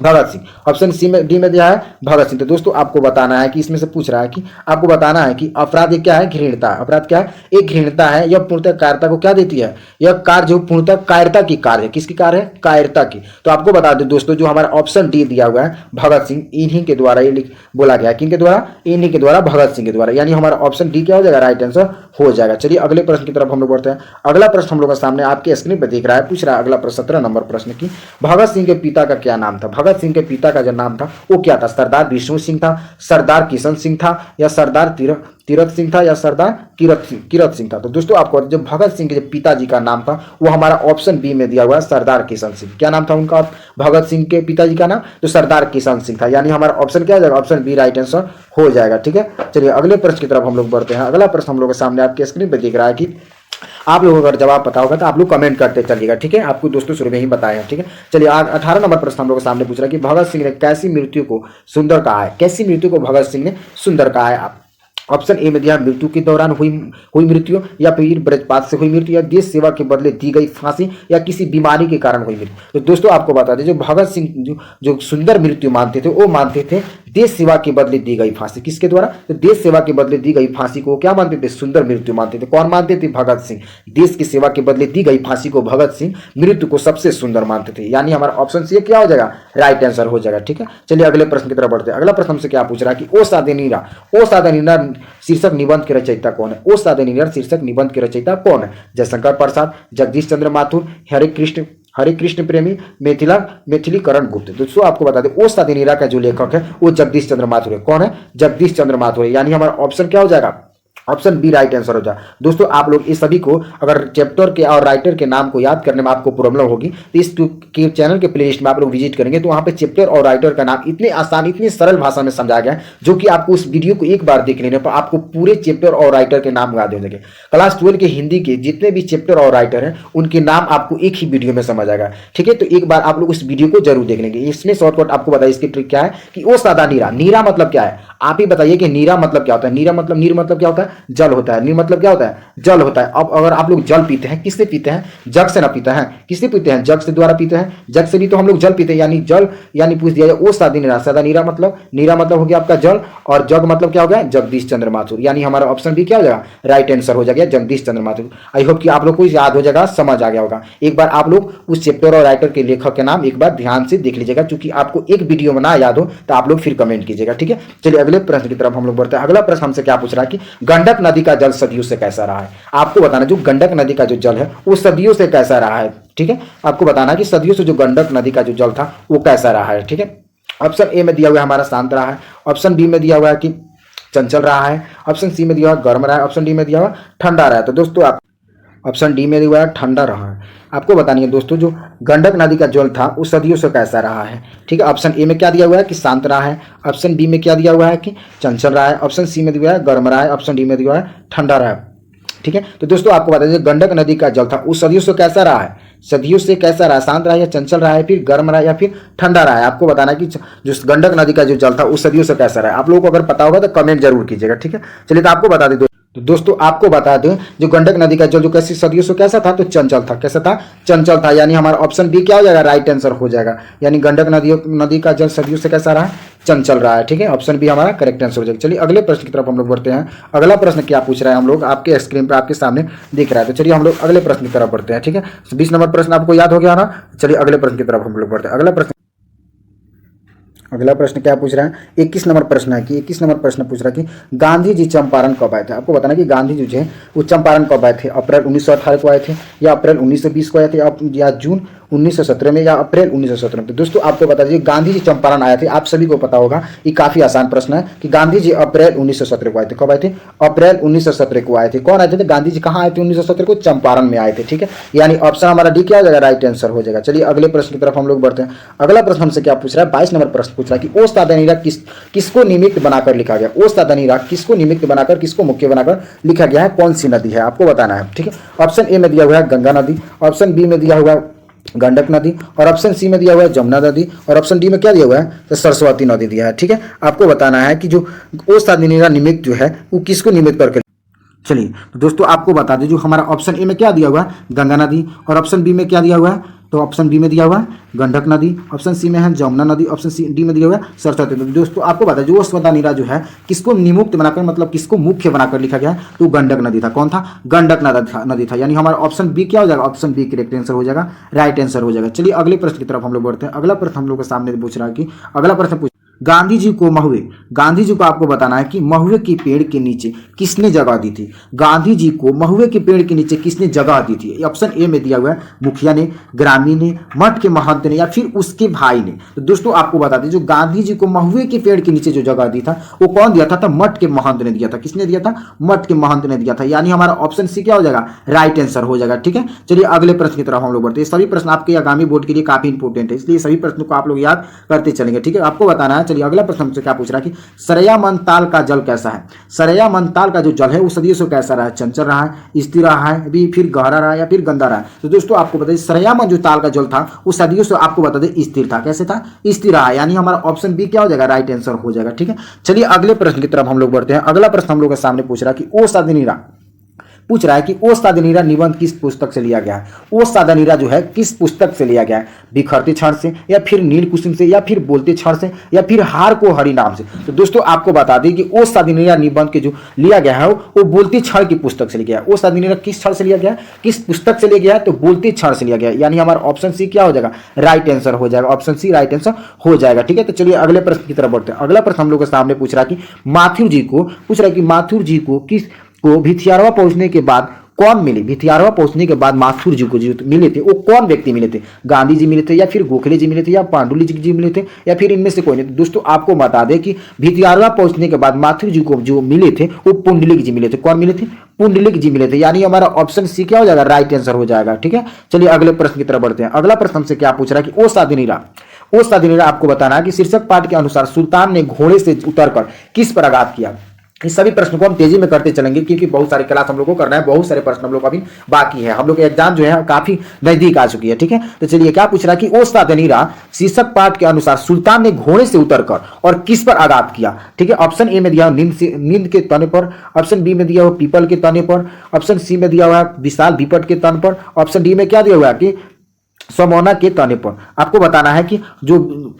Speaker 1: भगत सिंह। ऑप्शन सी में डी में दिया है भगत सिंह। तो दोस्तों आपको बताना है कि इसमें से पूछ रहा है कि आपको बताना है कि अपराध क्या है? घृणता। अपराध क्या है? एक घृणता है। यह पूर्णतः कायरता को क्या देती है? यह कार्य जो पूर्णतः कायरता की कार्य है। किसकी कार्य है? कायरता की। तो आपको बता दें दोस्तों, जो हमारा ऑप्शन डी दिया हुआ है भगत सिंह, इन्हीं के द्वारा ये बोला गया है। किन के द्वारा? इन्हीं के द्वारा, भगत सिंह के द्वारा। यानी हमारा ऑप्शन डी क्या हो जाएगा? राइट आंसर हो जाएगा। चलिए अगले प्रश्न की तरफ हम लोग बढ़ते हैं। अगला प्रश्न हम लोग के सामने आपके स्क्रीन पर दिख रहा है। पूछ रहा है अगला प्रश्न 17 नंबर प्रश्न की, भगत सिंह के पिता का क्या नाम था? भगत सिंह के पिता का नाम था वो क्या था? सरदार विष्णु सिंह था, सरदार किशन सिंह था, या सरदार तीरथ सिंह था, या सरदार किरत सिंह था? तो दोस्तों आपको जो भगत सिंह के पिताजी का नाम था वो हमारा ऑप्शन बी में दिया हुआ है सरदार किशन सिंह। क्या नाम था उनका? भगत सिंह के पिताजी का नाम तो सरदार किशन सिंह था। यानी हमारा ऑप्शन क्या हो जाएगा? ऑप्शन बी राइट आंसर हो जाएगा। ठीक है, चलिए अगले प्रश्न की तरफ हम लोग बढ़ते हैं। अगला प्रश्न हम लोग के सामने आपके स्क्रीन पर दिख रहा है कि आप लोगों को अगर जवाब पता होगा तो आप लोग कमेंट करते चलिएगा। ठीक है, आपको दोस्तों शुरू में ही बताया। ठीक है, चलिए 18 नंबर प्रश्न हम लोग के सामने पूछ रहा है कि भगत सिंह ने कैसी मृत्यु को सुंदर कहा है? कैसी मृत्यु को भगत सिंह ने सुंदर कहा है? ऑप्शन ए में दिया मृत्यु के दौरान हुई मृत्यु, या फिर वज्रपात से हुई मृत्यु, या देश सेवा के बदले दी गई फांसी, या किसी बीमारी के कारण हुई मृत्यु। तो दोस्तों आपको बता दें, जो भगत सिंह जो सुंदर मृत्यु मानते थे वो मानते थे देश सेवा के बदले दी गई फांसी। किसके द्वारा? तो देश सेवा के बदले दी गई फांसी को क्या मानते थे? सुंदर मृत्यु मानते थे। कौन मानते थे? भगत सिंह। देश की सेवा के बदले दी गई फांसी को भगत सिंह मृत्यु को सबसे सुंदर मानते थे। यानी हमारा ऑप्शन सी क्या हो जाएगा? राइट आंसर हो जाएगा। ठीक है, चलिए अगले प्रश्न की तरफ बढ़ते हैं। अगला प्रश्न हमसे क्या पूछ रहा है कि ओ सादे नीरा शीर्षक निबंध के रचयिता कौन है? ओ सादे नीरा शीर्षक निबंध के रचयिता कौन है? जयशंकर प्रसाद, जगदीश चंद्र माथुर, हरे कृष्ण प्रेमी, मिथिलीकरण गुप्त। दोस्तों आपको बता दें ओ सादे नीरा का जो लेखक है वो जगदीश चंद्र माथुर है। कौन है? जगदीश चंद्र माथुर है। यानी हमारा ऑप्शन क्या हो जाएगा? ऑप्शन बी राइट आंसर हो जाए। दोस्तों आप लोग इस सभी को अगर चैप्टर के और राइटर के नाम को याद करने में आपको प्रॉब्लम होगी तो इस के चैनल के प्लेलिस्ट में आप लोग विजिट करेंगे तो वहां पे चैप्टर और राइटर का नाम इतने आसान, इतनी सरल भाषा में समझाया गया है, जो कि आपको उस वीडियो को एक बार देख लेने पर आपको पूरे चैप्टर और राइटर के नाम याद हो जाएंगे। क्लास 12 के हिंदी के जितने भी चैप्टर और राइटर हैं उनके नाम आपको एक ही वीडियो में समझ आएगा। ठीक है, तो एक बार आप लोग उस वीडियो को जरूर देख लेंगे। इसमें शॉर्टकट आपको बताइए इसकी ट्रिक क्या है कि ओ सादा नीरा। नीरा मतलब क्या है? आप ही बताइए कि नीरा मतलब क्या होता है? नीरा मतलब नीर मतलब क्या होता है? जल होता है। नीर मतलब क्या होता है? जल होता है। अब अगर आप लोग जल पीते हैं, किससे पीते हैं? जग से ना पीते हैं। किससे पीते हैं? जग से द्वारा पीते हैं। जग से भी तो हम लोग जल पीते हैं। यानी जल, यानी पूछ दिया जाए ओ सादी नीरा। सादा नीरा मतलब हो गया आपका जल, और जग मतलब क्या हो गया? जगदीश चंद्र माथुर। यानी हमारा ऑप्शन भी क्या हो जाएगा? राइट आंसर हो जाएगा जगदीश चंद्र माथुर। आई होप कि आप लोग को याद हो जाएगा, समझ आ गया होगा। एक बार आप लोग उस चैप्टर और राइटर के लेखक के नाम एक बार ध्यान से देख लीजिएगा, क्योंकि आपको एक वीडियो में ना याद हो तो आप लोग फिर कमेंट कीजिएगा। ठीक है, चलिए अगले प्रश्न की तरफ हम लोग बढ़ते हैं। अगला प्रश्न हमसे क्या पूछ रहा है कि गंडक नदी का जल सदियों से कैसा रहा है? आपको बताना जो गंडक नदी का जो जल है वो सदियों से कैसा रहा है। ठीक है, आपको बताना कि सदियों से जो गंडक नदी का जो जल था वो कैसा रहा है। ठीक है, ऑप्शन ए में दिया हुआ है हमारा शांत रहा है, ऑप्शन बी में दिया हुआ है कि चंचल रहा है, ऑप्शन सी में दिया हुआ गर्म रहा है, ऑप्शन डी में दिया हुआ ठंडा रहा है। तो दोस्तों आप ऑप्शन डी में दिया हुआ है ठंडा रहा है। आपको बतानी है दोस्तों जो गंडक नदी का जल था वो सदियों से कैसा रहा है। ठीक है, ऑप्शन ए में क्या दिया हुआ है कि शांत रहा है, ऑप्शन बी में क्या दिया हुआ है कि चंचल रहा है, ऑप्शन सी में दिया हुआ है गर्म रहा है, ऑप्शन डी में दिया हुआ है ठंडा रहा है। ठीक है, तो दोस्तों आपको बता दीजिए गंडक नदी का जल था वो सदियों से कैसा रहा है? सदियों से कैसा रहा? शांत रहा, या चंचल रहा है, फिर गर्म रहा, या फिर ठंडा रहा है? आपको बताना कि जो गंडक नदी का जो जल था वो सदियों से कैसा रहा है। आप लोगों को अगर पता होगा तो कमेंट जरूर कीजिएगा। ठीक है, चलिए तो आपको बता दें तो दोस्तों आपको बता दें जो गंडक नदी का जल जो कैसी सदियों से कैसा था? तो चंचल था। कैसा था? चंचल था। यानी हमारा ऑप्शन बी क्या हो जाएगा? राइट आंसर हो जाएगा। यानी गंडक नदी का जल सदियों से कैसा रहा है? चंचल रहा है। ठीक है, ऑप्शन बी हमारा करेक्ट आंसर हो जाएगा। चलिए अगले प्रश्न की तरफ हम लोग बढ़ते हैं। अगला प्रश्न क्या पूछ रहा है हम लोग आपके स्क्रीन पर आपके सामने दिख रहा है। तो चलिए हम लोग अगले प्रश्न की तरफ बढ़ते हैं। ठीक है, 20 नंबर प्रश्न आपको याद हो गया ना? चलिए अगले प्रश्न की तरफ हम लोग बढ़ते हैं। अगला प्रश्न क्या पूछ रहा है, 21 नंबर प्रश्न है कि 21 नंबर प्रश्न पूछ रहा है कि गांधी जी चंपारण कब आए थे। आपको बताना कि गांधी जी जो है वो चंपारण कब आए थे, अप्रैल 1918 को आए थे, या अप्रैल 1920 को आए थे, या जून 1917 में, या अप्रैल 1917 में। तो दोस्तों आपको बता दीजिए गांधी जी चंपारण आए थे, आप सभी को पता होगा, ये काफी आसान प्रश्न है कि गांधी जी अप्रैल 1917 को आए थे। कब आए थे, अप्रैल 1917 को आए थे। कौन आए थे, गांधी जी कहाँ आए थे 1917 को, चंपारण में आए थे। ठीक है, यानी ऑप्शन हमारा डी क्या हो जाएगा, राइट आंसर हो जाएगा। चलिए अगले प्रश्न की तरफ हम लोग बढ़ते हैं। अगला प्रश्न हमसे क्या पूछ रहा है, 22 नंबर प्रश्न पूछ रहा है कि ओस्ताद नीरा किसको निमित्त बनाकर लिखा गया। ओस्ताद नीरा किसको निमित्त बनाकर, किसको मुख्य बनाकर लिखा गया है, कौन सी नदी है, आपको बताना है। ठीक है, ऑप्शन ए में दिया हुआ है गंगा नदी, ऑप्शन बी में दिया हुआ है गंडक नदी, और ऑप्शन सी में दिया हुआ है जमुना नदी, और ऑप्शन डी में क्या दिया हुआ है, तो सरस्वती नदी दिया है। ठीक है, आपको बताना है कि जो ओस्ताद नीरा निमित्त जो है वो किसको निमित्त करके। चलिए तो दोस्तों आपको बता दें, जो हमारा ऑप्शन ए में क्या दिया हुआ है, गंगा नदी, और ऑप्शन बी में क्या दिया हुआ है, तो ऑप्शन बी में दिया हुआ है गंडक नदी, ऑप्शन सी में है जमुना नदी, ऑप्शन सी डी में दिया हुआ है सरस्वती नदी। दोस्तों आपको बता दें, जो ओस्ताद नीरा जो है किसको निमुक्त बनाकर, मतलब किसको मुख्य बनाकर लिखा गया है, तो गंडक नदी था। कौन था, गंडक नदी था। यानी हमारा ऑप्शन बी क्या हो जाएगा, ऑप्शन बी करेक्ट आंसर हो जाएगा, राइट आंसर हो जाएगा। चलिए अगले प्रश्न की तरफ हम लोग बढ़ते हैं। अगला प्रश्न हम लोग के सामने पूछ रहा है कि अगला प्रश्न गांधी जी को महुए, गांधी जी को आपको बताना है कि महुए के पेड़ के नीचे किसने जगह दी थी। गांधी जी को महुए के पेड़ के नीचे किसने जगह दी थी। ऑप्शन ए में दिया हुआ है मुखिया ने, ग्रामीण ने, मठ के महंत ने, या फिर उसके भाई ने। तो दोस्तों आपको बता दें, जो गांधी जी को महुए के पेड़ के नीचे जो जगह दी था वो कौन दिया था, तो मठ के महंत ने दिया था। किसने दिया था, मठ के महंत ने दिया था। यानी हमारा ऑप्शन सी क्या हो जाएगा, राइट आंसर हो जाएगा। ठीक है, चलिए अगले प्रश्न की तरफ हम लोग बढ़ते हैं। सभी प्रश्न आपके आगामी बोर्ड के लिए काफी इंपॉर्टेंट है, इसलिए सभी प्रश्नों को आप लोग याद करते चलेंगे। ठीक है, आपको बताना है। चलिए अगला प्रश्न हमसे क्या पूछ रहा है कि सरयामन ताल का जल कैसा है। सरयामन ताल का जो जल है वो सदियों से कैसा रहा है, चंचल रहा है, स्थिर रहा है, अभी फिर गहरा रहा है, या फिर गंदा रहा है। तो दोस्तों आपको बताइए सरयामन जो ताल का जल था वो सदियों से आपको बता दें स्थिर था। कैसे था, स्थिर रहा। यानी हमारा ऑप्शन बी क्या हो जाएगा, राइट आंसर हो जाएगा। ठीक है, चलिए अगले प्रश्न की तरफ हम लोग बढ़ते हैं। अगला प्रश्न हम लोग के सामने पूछ रहा है कि ओस्ताद नीरा पूछ रहा है कि ओस्ताद नीरा निबंध किस पुस्तक से लिया गया है। ओस्ताद नीरा जो है किस पुस्तक से लिया गया है, बिखरते क्षण से, या फिर नील कुसुम से, या फिर बोलते क्षण से, या फिर हार को हरि नाम से। तो दोस्तों आपको बता दें कि ओस्ताद नीरा निबंध के जो लिया गया है वो बोलते क्षण की पुस्तक से लिया गया है। ओस्ताद नीरा किस क्षण से लिया गया है, किस पुस्तक से लिया गया है, तो बोलते क्षण से लिया गया है। यानी हमारा ऑप्शन सी क्या हो जाएगा, राइट आंसर हो जाएगा। ऑप्शन सी राइट आंसर हो जाएगा। ठीक है, तो चलिए अगले प्रश्न की तरफ बढ़ते हैं। अगला प्रश्न हम लोग के सामने पूछ रहा है कि माथुर जी को पूछ रहा है कि माथुर जी को भिथियारवा पहुंचने के बाद कौन मिले। भिथियारवा पहुंचने के बाद माथुर जी को जो मिले थे वो कौन व्यक्ति मिले थे, गांधी जी मिले थे, या फिर गोखले जी मिले थे, या पांडुली जी मिले थे, या फिर इनमें से कोई नहीं। तो दोस्तों आपको बता दें कि भिथियारवा पहुंचने के बाद माथुर जी को जो मिले थे वो पुंडलिक जी मिले थे। कौन मिले थे, पुंडलिक जी मिले थे। यानी हमारा ऑप्शन सी क्या हो जाएगा, राइट आंसर हो जाएगा। ठीक है, चलिए अगले प्रश्न की तरफ बढ़ते हैं। अगला प्रश्न हमसे क्या पूछ रहा है कि ओस्ताद नीरा आपको बताना है कि शीर्षक पाठ के अनुसार सुल्तान ने घोड़े से उतरकर किस पर आघात किया। इस सभी प्रश्नों को हम तेजी में करते चलेंगे क्योंकि बहुत सारे क्लास हम लोग को करना है, बहुत सारे प्रश्न हम लोग अभी बाकी है। हम लोग एग्जाम जो है काफी नजदीक आ चुकी है। ठीक है, तो चलिए क्या पूछ रहा है कि ओस्ताद नीरा शीर्षक पाठ के अनुसार सुल्तान ने घोड़े से उतरकर और किस पर आघात किया। ठीक है, ऑप्शन ए में दिया हुआ नींद के तने पर, ऑप्शन बी में दिया हुआ पीपल के तने पर, ऑप्शन सी में दिया हुआ है विशाल विपट के तन पर, ऑप्शन डी में क्या दिया हुआ है कि समोना के तने पर। आपको बताना है कि जो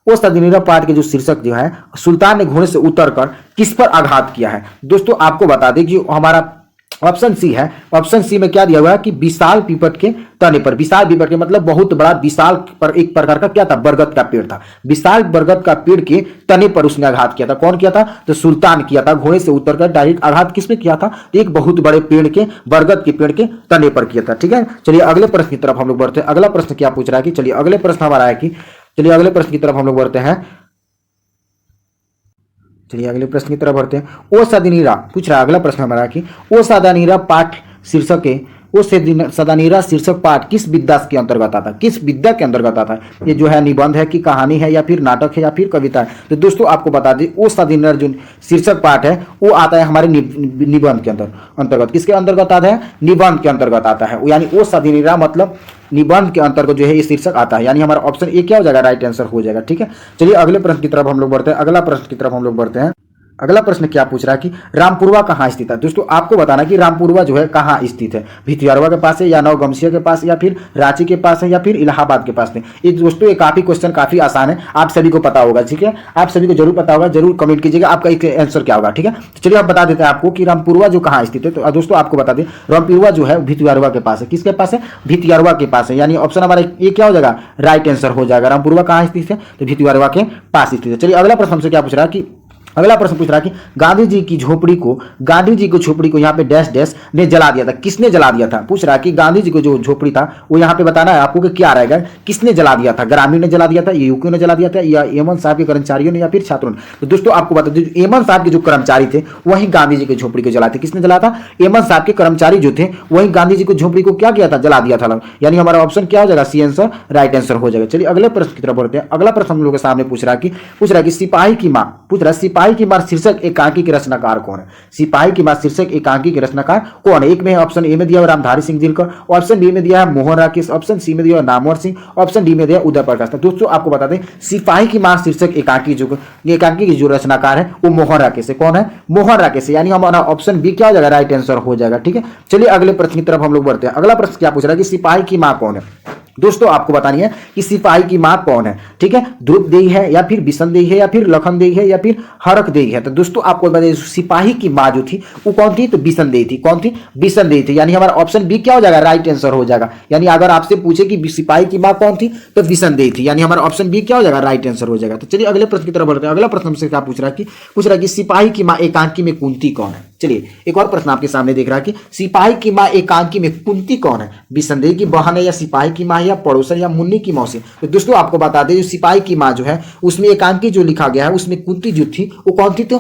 Speaker 1: ओस्ताद नीरा पाठ के जो शीर्षक जो है सुल्तान ने घोड़े से उतरकर किस पर आघात किया है। दोस्तों आपको बता दें कि हमारा ऑप्शन सी है। ऑप्शन सी में क्या दिया हुआ है कि विशाल पीपट के तने पर। विशाल पीपट के मतलब बहुत बड़ा, विशाल पर एक प्रकार का क्या था, बरगद का पेड़ था। विशाल बरगद का पेड़ के तने पर उसने आघात किया था। कौन किया था, तो सुल्तान किया था। घोड़े से उतरकर डायरेक्ट आघात किसमें किया था, एक बहुत बड़े पेड़ के, बरगद के पेड़ के तने पर किया था। ठीक है, चलिए अगले प्रश्न की तरफ हम लोग बढ़ते हैं। अगला प्रश्न क्या पूछ रहा है कि चलिए अगले प्रश्न हमारा है कि चलिए अगले प्रश्न की तरफ हम लोग बढ़ते हैं। चलिए अगले प्रश्न की तरफ बढ़ते हैं। ओस्ताद नीरा पूछ रहा है अगला प्रश्न हमारा कि ओस्ताद नीरा पाठ शीर्षक है, ओस्ताद नीरा शीर्षक पाठ किस विद्या के अंतर्गत आता है, किस विद्या के अंतर्गत आता है। ये जो है निबंध है कि कहानी है, या फिर नाटक है, या फिर कविता है। तो दोस्तों आपको बता दें ओस्ताद नीरा जो शीर्षक पाठ है वो आता है हमारे निबंध के अंतर्गत। किसके अंतर्गत आता है, निबंध के अंतर्गत आता है। यानी ओस्ताद नीरा मतलब निबंध के अंतर्गत जो है ये शीर्षक आता है। यानी हमारा ऑप्शन ए क्या हो जाएगा, राइट आंसर हो जाएगा। ठीक है, चलिए अगले प्रश्न की तरफ हम लोग बढ़ते हैं। अगला प्रश्न की तरफ हम लोग बढ़ते हैं। अगला प्रश्न क्या पूछ रहा है कि रामपुरवा कहाँ स्थित है। दोस्तों आपको बताना कि रामपुरवा जो है कहाँ स्थित है, भितियारवा के पास है या नवगमसिया के पास या फिर रांची के पास है या फिर इलाहाबाद के पास है। ये दोस्तों ये काफी क्वेश्चन काफी आसान है, आप सभी को पता होगा, ठीक है, आप सभी को जरूर पता होगा, जरूर कमेंट कीजिएगा आपका एक आंसर क्या होगा, ठीक है। तो चलिए आप बता देते हैं आपको कि रामपुरवा जो कहाँ स्थित है। तो दोस्तों आपको बता दें रामपुरवा जो है भितियारवा के पास है। किसके पास है? भितियारवा के पास है, यानी ऑप्शन हमारा ये क्या हो जाएगा, राइट आंसर हो जाएगा। रामपुरवा कहाँ स्थित है? तो भितियारवा के पास स्थित है। चलिए अगला प्रश्न हमसे क्या पूछ रहा है कि अगला प्रश्न पूछ रहा है कि गांधी जी की झोपड़ी को यहाँ पे डैश डैश ने जला दिया था। किसने जला दिया था? पूछ रहा है कि गांधी जी को जो झोपड़ी था वो यहाँ पे बताना है आपको कि क्या रहेगा, किसने जला दिया था, ग्रामीण ने जला दिया था, यूपी ने जला दिया था, या एमन साहब के कर्मचारियों ने, या फिर छात्रों ने। तो दोस्तों आपको बता दें एमन साहब के जो कर्मचारी थे वही गांधी जी की झोपड़ी को जलाते। किसने जला था? एमन साहब के कर्मचारी जो थे वही गांधी जी को झोपड़ी को क्या किया था, जला दिया था। यानी हमारा ऑप्शन क्या हो जाएगा, सी आंसर राइट आंसर हो जाएगा। चलिए अगले प्रश्न की तरफ बढ़ते हैं। अगला प्रश्न हम लोग के सामने पूछ रहा है कि सिपाही की माँ, पूछ रहा है सिपाही की माँ शीर्षक एकांकी के रचनाकार कौन है? सिपाही की मां शीर्षक एकांकी के रचनाकार कौन है? एक में ऑप्शन ए में दिया है रामधारी सिंह दिनकर, ऑप्शन बी में दिया है मोहन राकेश, ऑप्शन सी में दिया है नामवर सिंह, ऑप्शन डी में दिया है उदय प्रकाश। दोस्तों आपको बता दें सिपाही की मां शीर्षक एकांकी की जो रचनाकार है वो मोहन राकेश है। कौन है? मोहन राकेश है, यानी हमारा ऑप्शन बी क्या हो जाएगा, राइट आंसर हो जाएगा, ठीक है। चलिए अगले प्रश्न की तरफ हम लोग बढ़ते हैं। अगला प्रश्न क्या पूछ रहा है कि सिपाही की मां कौन है। दोस्तों आपको बतानी है कि सिपाही की मां कौन है, ठीक है। द्रुपदेही है या फिर बिशनदेही है या फिर लखनदेही है या फिर हरकदेही है। तो दोस्तों आपको बताइए सिपाही की मां जो थी वो कौन थी? तो बिशनदेही थी। कौन थी? बिशनदेही थी, यानी हमारा ऑप्शन बी क्या हो जाएगा, राइट आंसर हो जाएगा। यानी अगर आपसे पूछे कि सिपाही की मां कौन थी तो बिशनदेही थी, यानी हमारा ऑप्शन बी क्या हो जाएगा, राइट आंसर हो जाएगा। तो चलिए अगले प्रश्न की तरफ बढ़ते हैं। अगला प्रश्न हमसे क्या पूछ रहा है कि सिपाही की मां एकांकी में कुंती कौन है। चलिए एक और प्रश्न आपके सामने देख रहा है कि सिपाही की मां एकांकी में कुंती कौन है? बिशनदेही की बहन है, या सिपाही की मां, या पड़ोसन, या मुन्नी की मौसी। तो दोस्तों आपको बता दें जो सिपाही की मां जो है उसमें एकांकी जो लिखा गया है उसमें कुंती जो थी वो कौन थी? तो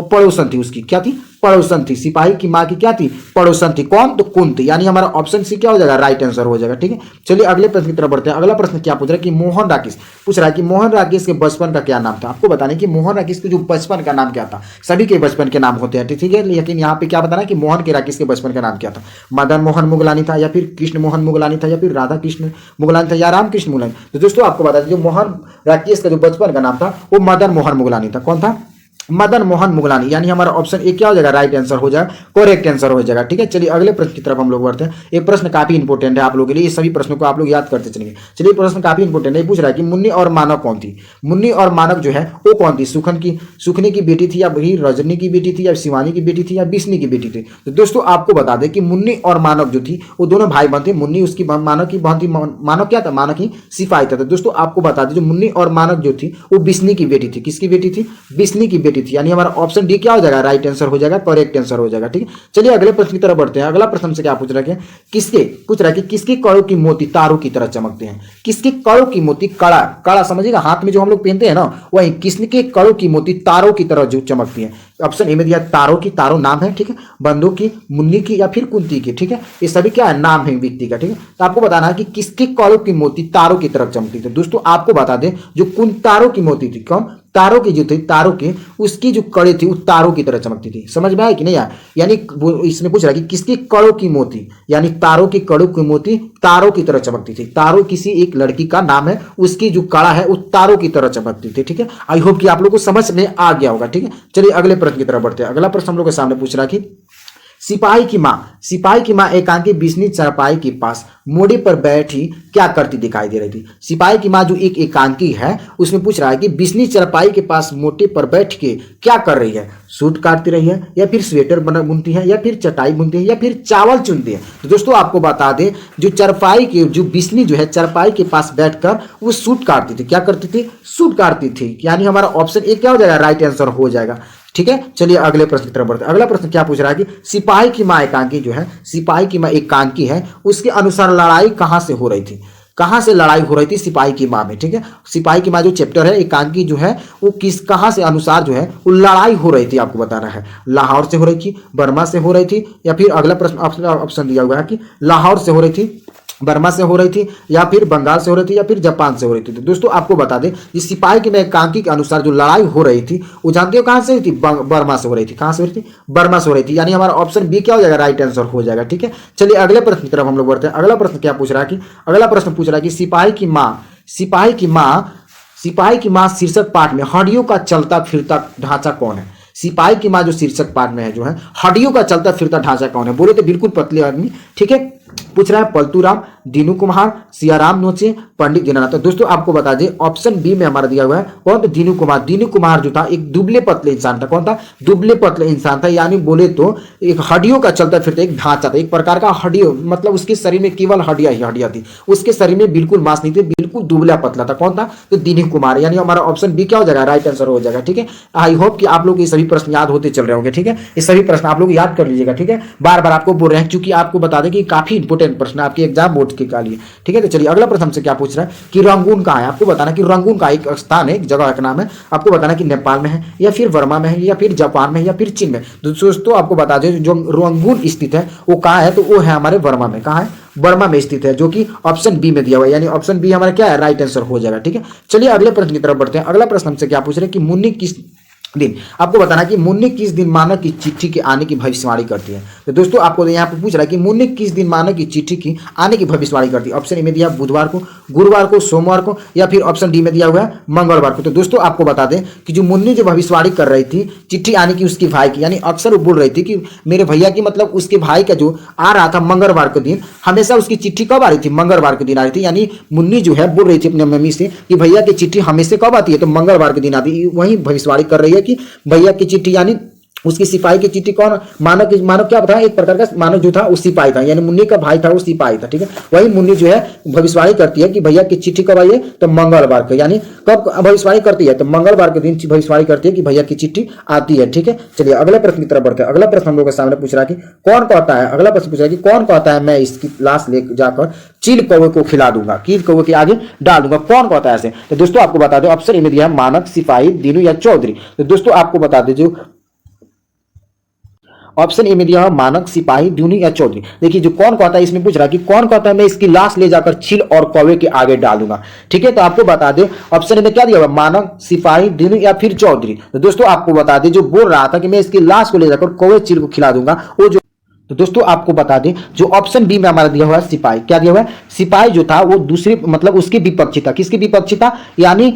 Speaker 1: पड़ोसन थी, उसकी क्या थी, पड़ोसन थी। सिपाही की मां की क्या थी? पड़ोसन थी। कौन? तो कुंती, यानी हमारा ऑप्शन सी क्या हो जाएगा, राइट आंसर हो जाएगा, ठीक है। चलिए अगले प्रश्न की तरफ बढ़ते हैं। अगला प्रश्न क्या पूछ रहा है कि मोहन राकेश, पूछ रहा है कि मोहन राकेश के बचपन का क्या नाम था। आपको बताना है कि मोहन राकेश के जो बचपन का नाम क्या था। सभी के बचपन के नाम होते हैं, ठीक है, लेकिन यहाँ पे क्या बताना है कि मोहन के राकेश के बचपन का नाम क्या था। मदन मोहन मुगलानी था, या फिर कृष्ण मोहन मुगलानी था, या फिर राधा कृष्ण मुगलानी था, या राम कृष्ण मुगलानी। तो दोस्तों आपको बता दें जो मोहन राकेश का जो बचपन का नाम था वो मदन मोहन मुगलानी था। कौन था? मदन मोहन मुगलानी, यानी हमारा ऑप्शन ए क्या हो जाएगा, राइट आंसर हो जाएगा, करेक्ट आंसर हो जाएगा, ठीक है। चलिए अगले प्रश्न की तरफ हम लोग बढ़ते हैं। ये प्रश्न काफी इंपॉर्टेंट है आप लोगों के लिए, ये सभी प्रश्नों को आप लोग याद करते चलेंगे। चलिए प्रश्न काफी इंपॉर्टेंट है। पूछ रहा है कि मुन्नी और मानव कौन थी। मुन्नी और मानव जो है वो कौन थी? सुखनी की बेटी थी, या वही रजनी की बेटी थी, या शिवानी की बेटी थी, या बिस्नी की बेटी थी। तो दोस्तों आपको बता दें कि मुन्नी और मानव जो थी वो दोनों भाई बहन थे। मुन्नी उसकी मानव की बहन थी, मानव क्या था, मानव की सिपाही था। तो दोस्तों आपको बता दें जो मुन्नी और मानव जो थी वो बिस्नी की बेटी थी। किसकी बेटी थी? बिस्नी की बेटी थी, यानी हमारा ऑप्शन डी क्या हो जाएगा, राइट आंसर हो जाएगा, करेक्ट आंसर हो जाएगा, ठीक है। चलिए अगले प्रश्न की तरफ बढ़ते हैं। अगला प्रश्न से क्या पूछ रहा है, पूछ रहा है कि किसके कड़ों की मोती तारों की तरह चमकते हैं। किसके कड़ों की मोती, कड़ा समझिएगा, हाथ में जो हम लोग पहनते हैं ना, वही किसके कड़ों की मोती तारों की तरह जो चमकती है। ऑप्शन ए में दिया तारों की, तारों नाम है, ठीक है, बंदों की, मुन्नी की, या फिर कुंती की, ठीक है। ये सभी क्या है, नाम है व्यक्ति का, ठीक है। तो आपको बताना है कि किसके कड़ों की मोती तारों की तरफ चमकती थी। दोस्तों आपको बता दें जो कुन तारों की मोती थी, कौन? तारों की जो थी, तारों की उसकी जो कड़ी थी वो तारों की तरह चमकती थी। समझ में आया कि नहीं यार? यानी इसमें पूछ रहा है कि किसकी कड़ों की मोती, यानी तारों की कड़ों की मोती तारों की तरह चमकती थी। तारों किसी एक लड़की का नाम है, उसकी जो कड़ा है वो तारों की तरह चमकती थी, ठीक है। आई होप कि आप लोगों को समझ में आ गया होगा, ठीक है। चलिए अगले प्रश्न की तरफ बढ़ते हैं। अगला प्रश्न हम लोग के सामने पूछ रहा है कि सिपाही की मां एकांकी बिस्नी चारपाई के पास मोड़ी पर बैठी क्या करती दिखाई दे रही थी। सिपाही की मां जो एक एकांकी है उसमें पूछ रहा है कि बिस्नी चारपाई के पास मोटे पर बैठ के क्या कर रही है। सूट काटती रही है, या फिर स्वेटर बुनती है, या फिर चटाई बुनती है, या फिर चावल चुनती है। तो दोस्तों आपको बता दें जो चारपाई की जो बिस्नी जो है चारपाई के पास बैठकर वो सूट काटती थी। क्या करती थी? सूट काटती थी, यानी हमारा ऑप्शन ए क्या हो जाएगा, राइट आंसर हो जाएगा, ठीक है। चलिए अगले प्रश्न की तरफ बढ़ते हैं। अगला प्रश्न क्या पूछ रहा है कि सिपाही की मां एकांकी जो है, सिपाही की मां एकांकी है, उसके अनुसार लड़ाई कहां से हो रही थी। कहां से लड़ाई हो रही थी सिपाही की मां में, ठीक है। सिपाही की मां जो चैप्टर है एकांकी जो है वो कहां से अनुसार जो है वो लड़ाई हो रही थी, आपको बताना है। लाहौर से हो रही थी, बर्मा से हो रही थी, या फिर अगला प्रश्न ऑप्शन दिया हुआ है कि लाहौर से हो रही थी, बर्मा से हो रही थी, या फिर बंगाल से हो रही थी, या फिर जापान से हो रही थी। तो दोस्तों आपको बता दें इस सिपाही की एकांकी के अनुसार जो लड़ाई हो रही थी वो जानते हो कहां से हुई थी? बर्मा से हो रही थी। कहां से हो रही थी? बर्मा से हो रही थी, यानी हमारा ऑप्शन बी क्या हो जाएगा, राइट आंसर हो जाएगा, ठीक है। चलिए अगले प्रश्न की तरफ हम लोग बढ़ते हैं। अगला प्रश्न क्या पूछ रहा है कि अगला प्रश्न पूछ रहा है कि सिपाही की मां शीर्षक पाठ में हड्डियों का चलता फिरता ढांचा कौन है। सिपाही की माँ जो शीर्षक पाठ में है जो है, हड्डियों का चलता फिरता ढांचा कौन है? बोले तो बिल्कुल पतले आदमी, ठीक है। पूछ रहा है पलतूराम, दीनू कुमार, सियाराम नोचे, पंडित दीनानाथ। तो दोस्तों आपको बता दें ऑप्शन बी में हमारा दिया हुआ है कौन? तो दीनू कुमार। दीनू कुमार जो था एक दुबले पतले इंसान था। कौन था? दुबले पतले इंसान था, यानी बोले तो एक हड्डियों का चलता फिरता एक ढांचा था, एक प्रकार का हड्डियों, मतलब उसके शरीर में केवल हड्डियां ही हड्डियां थी, उसके शरीर में बिल्कुल मांस नहीं थे, बिल्कुल दुबला पतला था। कौन था? तो दीनू कुमार, यानी हमारा ऑप्शन बी क्या हो जाएगा? राइट आंसर हो जाएगा, ठीक है। आई होप कि आप लोग ये सभी प्रश्न याद होते चल रहे होंगे, ठीक है। ये सभी प्रश्न आप लोग याद कर लीजिएगा, ठीक है। बार बार आपको बोल रहे हैं क्योंकि आपको बता दें कि काफी इंपोर्टेंट प्रश्न आपके एग्जाम बोर्ड के लिए, ठीक है। तो चलिए अगला प्रश्न से क्या पूछ रहा है कि रंगून कहाँ है? आपको बताना कि रंगून का एक स्थान है, एक जगह का नाम है। आपको बताना कि नेपाल में है या फिर बर्मा में है या फिर जापान में है या फिर चीन में। दोस्तों आपको बता दें जो रंगून स्थित है वो कहाँ है? तो वो है हमारे बर्मा में। कहाँ है? बर्मा में स्थित है, जो कि ऑप्शन बी में दिया हुआ है, यानी ऑप्शन बी हमारा क्या है? राइट आंसर हो जाएगा, ठीक है। चलिए अगले प्रश्न की तरफ बढ़ते हैं। अगला प्रश्न हमसे क्या पूछ रहे हैं कि मुन्नी किस दिन, आपको बताना कि मुन्नी किस दिन मानव की चिट्ठी के आने की भविष्यवाणी करती है। तो दोस्तों आपको यहाँ पे पूछ रहा है कि मुन्नी किस दिन मानव की चिट्ठी की आने की भविष्यवाणी करती है। ऑप्शन ए में दिया बुधवार को, गुरुवार को, सोमवार को, या फिर ऑप्शन डी में दिया हुआ है मंगलवार को। तो दोस्तों आपको बता दें कि जो मुन्नी जो भविष्यवाणी कर रही थी चिट्ठी आने की उसके भाई की, यानी अक्सर वो बोल रही थी कि मेरे भैया की, मतलब उसके भाई का जो आ रहा था मंगलवार के दिन, हमेशा उसकी चिट्ठी कब आ रही थी? मंगलवार के दिन आ रही थी। यानी मुन्नी जो है बोल रही थी अपनी मम्मी से कि भैया की चिट्ठी हमेशा कब आती है? तो मंगलवार के दिन आती है। वही भविष्यवाणी कर रही है कि भैया की चिट्ठी, यानी उसकी सिपाही की चिट्ठी कौन? मानव क्या बताया? एक प्रकार का मानव जो था वो सिपाही था, यानी मुन्नी का भाई था वो सिपाही था, ठीक है। वही मुन्नी जो है भविष्यवाणी करती है कि भैया की चिट्ठी कब आई है? तो मंगलवार को। यानी कब भविष्यवाणी करती है? तो मंगलवार के दिन भविष्यवाणी करती है कि भैया की चिट्ठी आती है, ठीक है। चलिए अगले प्रश्न की तरफ बढ़ते हैं। अगला प्रश्न हम लोग के सामने पूछ रहा है कि कौन कहता है, अगला प्रश्न पूछ रहा है कि कौन कहता है मैं इसकी लाश ले जाकर चील कौवे को खिला दूंगा, चील कौवे के आगे डाल दूंगा। कौन कहता है ऐसे? तो दोस्तों आपको बता दो ऑप्शन ए में दिया है मानक, सिपाही, दीनू या चौधरी। तो दोस्तों आपको बता दीजिए ऑप्शन ए में दिया है मानक, सिपाही, दूनी या चौधरी। देखिए जो कौन कहता है इसमें पूछ रहा है कि कौन कहता है मैं इसकी लाश ले जाकर चील और कौवे के आगे डालूंगा, ठीक है। तो आपको बता दे ऑप्शन ए में क्या दिया हुआ? मानक, सिपाही, दूनी या फिर चौधरी। तो दोस्तों आपको बता दे जो बोल रहा था कि मैं इसकी लाश को ले जाकर कौवे चील को खिला दूंगा, वो जो, तो दोस्तों आपको बता दें जो ऑप्शन बी में हमारा दिया हुआ है सिपाही। क्या दिया हुआ है? सिपाही जो था वो दूसरे, मतलब उसके विपक्षी था। किसके विपक्षी था? यानी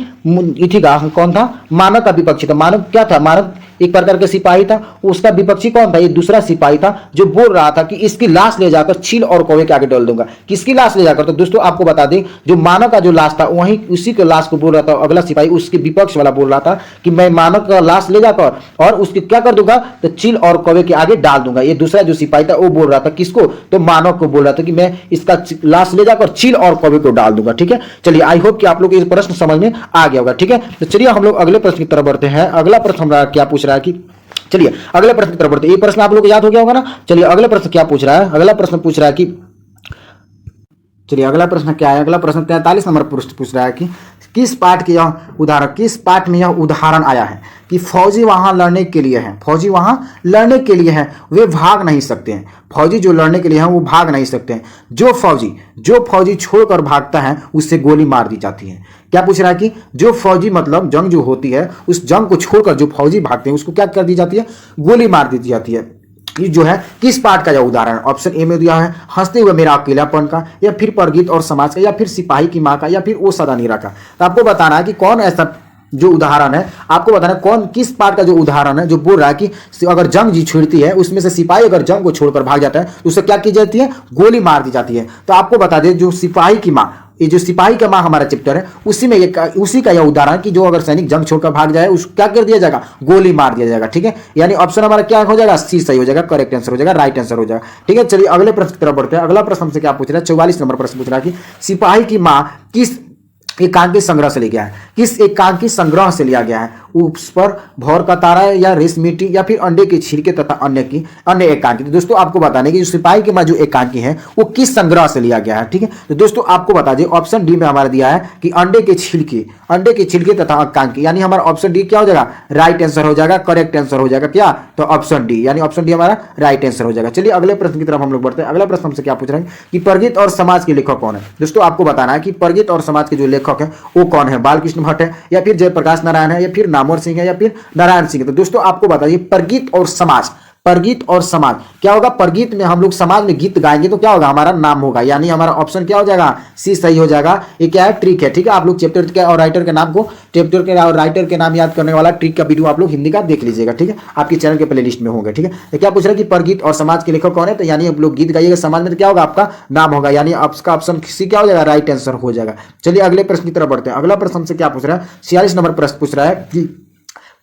Speaker 1: इथिगा कौन था? मानव का विपक्षी था। मानव क्या था? मानव एक प्रकार का सिपाही था, उसका विपक्षी कौन था? ये दूसरा सिपाही था जो बोल रहा था कि इसकी लाश ले जाकर चील और कौवे के आगे डाल दूंगा। किसकी लाश ले जाकर? तो दोस्तों आपको बता दें जो मानव का जो लाश था वहीं उसी के लाश को बोल रहा था अगला सिपाही, उसके विपक्ष वाला बोल रहा था कि मैं मानव का लाश ले जाकर और उसके क्या कर दूंगा? तो चील और कौवे के आगे डाल दूंगा। ये दूसरा जो सिपाही था वो बोल रहा था किसको? तो मानव को बोल रहा था कि मैं इसका लाश ले जाकर चील और कौवे को डाल दूंगा, ठीक है। चलिए आई होप कि आप लोग इस प्रश्न समझ में आ गया होगा, ठीक है। तो चलिए हम लोग अगले प्रश्न की तरफ बढ़ते हैं। अगला प्रश्न हमारा क्या पूछ रहा है कि, चलिए अगले प्रश्न की तरफ बढ़ते हैं। ये प्रश्न आप लोगों को याद हो गया होगा ना। चलिए अगला प्रश्न क्या पूछ रहा है? अगला प्रश्न पूछ रहा है कि, चलिए अगला प्रश्न क्या है? अगला प्रश्न 43 नंबर पृष्ठ पूछ रहा है कि किस पाठ के यह उदाहरण, किस पाठ में यह उदाहरण आया है कि फौजी वहां लड़ने के लिए हैं, फौजी वहां लड़ने के लिए हैं, वे भाग नहीं सकते हैं। फौजी जो लड़ने के लिए हैं वो भाग नहीं सकते हैं। जो फौजी छोड़कर भागता है उससे गोली मार दी जाती है। क्या पूछ रहा है कि जो फौजी, मतलब जंग जो होती है उस जंग को छोड़कर जो फौजी भागते हैं उसको क्या कर दी जाती है? गोली मार दी जाती है। ये जो है किस पाठ का यह उदाहरण? ऑप्शन ए में दिया है हंसते हुए मेरा अकेलापन का, या फिर परगीत और समाज का, या फिर सिपाही की मां का, या फिर ओ सदा नीरा का। तो आपको बताना है कि कौन ऐसा जो उदाहरण है, आपको बताना है कौन किस पाठ का जो उदाहरण है जो बोल रहा है कि अगर जंग जी छिड़ती है उसमें से सिपाही अगर जंग को छोड़कर भाग जाता है तो उसे क्या की जाती है? गोली मार दी जाती है। तो आपको बता दें जो सिपाही की मां, ये जो सिपाही का मां हमारा चैप्टर है उसी में उसी का यह उदाहरण कि जो अगर सैनिक जंग छोड़कर भाग जाए उसको क्या कर दिया जाएगा? गोली मार दिया जाएगा, ठीक है। यानी ऑप्शन हमारा क्या हो जाएगा? सी सही हो जाएगा, करेक्ट आंसर हो जाएगा, राइट आंसर हो जाएगा, ठीक है। चलिए अगले प्रश्न की तरफ बढ़ते हैं। अगला प्रश्न हमसे क्या पूछ रहा है? 44 नंबर प्रश्न पूछ रहा है कि सिपाही की मां किस एकांकी संग्रह से लिया गया है? किस एकांकी संग्रह से लिया गया है? उस पर भौर का तारा, या रेशमिटी, या फिर अंडे के छिलके तथा अन्य एकांकी। तो दोस्तों आपको बताने की जो सिपाही के मां जो एकांकी है वो किस संग्रह से लिया गया है, ठीक है। तो दोस्तों आपको बता दें ऑप्शन डी में हमारा दिया है कि अंडे के छिलके तथा एकांकी, यानी हमारा ऑप्शन डी क्या हो जाएगा? राइट आंसर हो जाएगा, करेक्ट आंसर हो जाएगा। क्या? तो ऑप्शन डी, यानी ऑप्शन डी हमारा राइट आंसर हो जाएगा। चलिए अगले प्रश्न की तरफ हम लोग बढ़ते हैं। अगला प्रश्न हमसे क्या पूछ रहे हैं कि परगीत और समाज के लेखक कौन है? दोस्तों आपको बताना है कि परगीत और समाज के जो लेखक है वो कौन है? बालकृष्ण भट्ट है, या फिर जयप्रकाश नारायण है, या फिर नामवर सिंह है, या फिर नारायण सिंह है। तो दोस्तों आपको बताइए परगीत और समाज परगीत और समाज। क्या होगा? परगीत में हम लोग समाज में गीत गाएंगे तो क्या होगा? हमारा नाम होगा, यानी हमारा ऑप्शन क्या हो जाएगा? सी सही हो जाएगा। ये क्या है? ट्रिक है, ठीक है। आप लोग चैप्टर के और राइटर के नाम को, चैप्टर के और राइटर के नाम याद करने वाला ट्रिक का वीडियो आप लोग हिंदी का देख लीजिएगा, ठीक है। आपके चैनल के प्ले लिस्ट में होंगे, ठीक है। तो क्या पूछ रहा है कि परगीत और समाज के लेखक कौन है? तो यानी आप लोग गीत गाइएगा, समाज में तो क्या होगा? आपका नाम होगा, यानी आपका ऑप्शन सी क्या हो जाएगा? राइट आंसर हो जाएगा। चलिए अगले प्रश्न की तरफ बढ़ते हैं। अगला प्रश्न हमसे क्या पूछ रहा है? 46 नंबर प्रश्न पूछ रहा है कि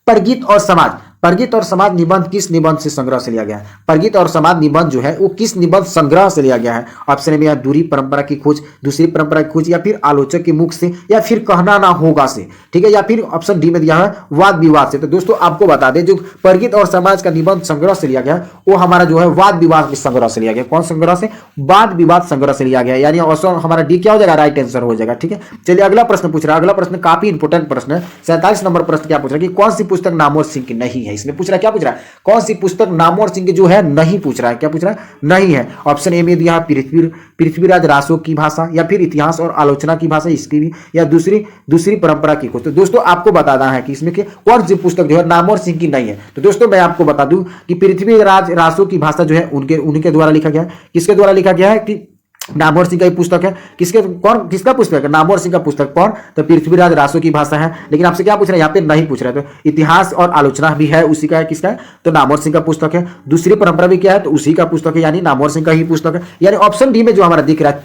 Speaker 1: परगीत और समाज, परगीत और समाज निबंध किस निबंध से संग्रह से लिया गया है? परगीत और समाज निबंध जो है वो किस निबंध संग्रह से लिया गया है? ऑप्शन ए में दूरी परंपरा की खोज, दूसरी परंपरा की खोज, या फिर आलोचक के मुख से, या फिर कहना ना होगा से, ठीक है, या फिर ऑप्शन डी में दिया है वाद विवाद से। तो दोस्तों आपको बता दें जो परगीत और समाज का निबंध संग्रह से लिया गया वो हमारा जो है वाद विवाद के संग्रह से लिया गया। कौन संग्रह से? वाद विवाद संग्रह से लिया गया, यानी ऑप्शन हमारा डी क्या हो जाएगा? राइट आंसर हो जाएगा, ठीक है। चलिए अगला प्रश्न पूछ रहा है। अगला प्रश्न काफी इंपोर्टेंट प्रश्न है। 47 नंबर प्रश्न क्या पूछ रहा है कि कौन सी पुस्तक नामवर सिंह की नहीं है? इसमें पूछ रहा है, क्या पूछ रहा है? कौन सी पुस्तक नामवर सिंह की जो है नहीं पूछ रहा है? क्या पूछ रहा है? नहीं है। ऑप्शन ए में दिया पृथ्वीराज रासो की भाषा, या फिर इतिहास और आलोचना की भाषा इसकी भी, या दूसरी परंपरा की खोज। तो दोस्तों आपको बताना है कि इसमें के कौन सी पुस्तक जो है नामवर सिंह की नहीं है। तो दोस्तों मैं आपको बता दूं कि पृथ्वीराज रासो की भाषा जो है उनके द्वारा लिखा गया है। किसके द्वारा लिखा गया है? कि नामवर सिंह का ही पुस्तक है। किसका पुस्तक है? नामवर सिंह का पुस्तक। कौन? तो पृथ्वीराज रासो की भाषा है। लेकिन आपसे क्या पूछ रहे हैं? यहाँ पे नहीं पूछ रहे। तो इतिहास और आलोचना भी है, उसी का है। किसका है? तो नामवर सिंह का पुस्तक है। दूसरी परंपरा भी क्या है? तो उसी का पुस्तक है, यानी नामवर सिंह का ही पुस्तक है। यानी ऑप्शन डी में जो हमारा दिख रहा है